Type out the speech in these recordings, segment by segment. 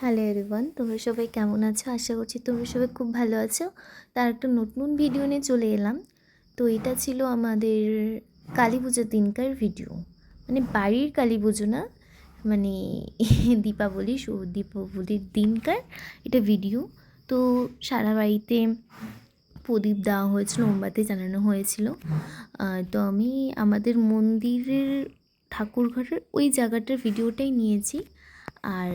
Hello everyone, তোমরা সবাই কেমন আছো? আশা করছি তোমরা সবাই খুব ভালো আছো। তার একটা নতুন ভিডিও নিয়ে চলে এলাম। তো এটা ছিল আমাদের কালী পুজোর দিনকার ভিডিও, মানে বাড়ির কালী পুজো না, মানে দীপাবলির দিনকার এটা ভিডিও। তো সারা বাড়িতে প্রদীপ দেওয়া হয়েছিল, মোমবাতি জ্বালানো হয়েছিল। তো আমি আমাদের মন্দিরের ঠাকুরঘরের ওই জায়গাটার ভিডিওটাই নিয়েছি, আর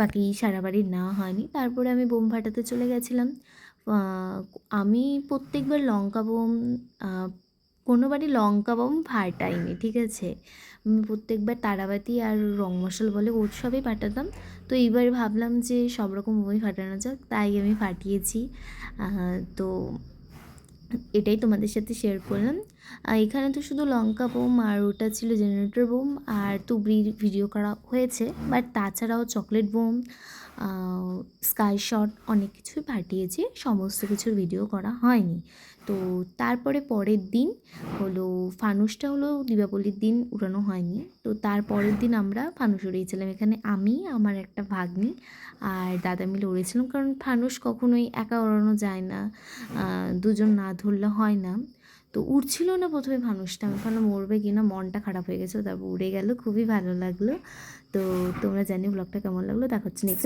বাকি সারা বাড়ির নেওয়া হয়নি। তারপরে আমি বোম ফাটাতে চলে গেছিলাম। আমি প্রত্যেকবার লঙ্কা বোম, কোনোবারই লঙ্কা বোম ফাটাইনি, ঠিক আছে। আমি প্রত্যেকবার তারাবাতি আর রং মশাল বলে উৎসবেই ফাটাতাম। তো এইবার ভাবলাম যে সব রকম বোমই ফাটানো যাক, তাই আমি ফাটিয়েছি। তো এটাই তোমাদের সাথে শেয়ার করলাম। এখানে তো শুধু লঙ্কা বোম আর ওটা ছিল জেনারেটর বোম আর তুবড়ির ভিডিও করা হয়েছে, বাট তাছাড়াও চকলেট বোম, স্কাই শট অনেক কিছুই ফাটিয়েছি, সমস্ত কিছুর ভিডিও করা হয়নি। তো তারপরে পরের দিন হলো ফানুসটা হলো দীপাবলির দিন উড়ানো হয়নি। তো তার পরের দিন আমরা ফানুস উড়িয়েছিলাম। এখানে আমি, আমার একটা ভাগ্নি আর দাদা মিলে উড়িয়েছিলাম, কারণ ফানুস কখনোই একা উড়ানো যায় না, দুজন না ধরলে হয় না। তো উড়ছিল না প্রথমে ফানুসটা, আমি ভাবলাম উড়বে কি না, মনটা খারাপ হয়ে গেছিলো। তারপর উড়ে গেল, খুবই ভালো লাগলো। তো তোমরা জানি ব্লগটা কেমন লাগলো, দেখা হচ্ছে নেক্সট।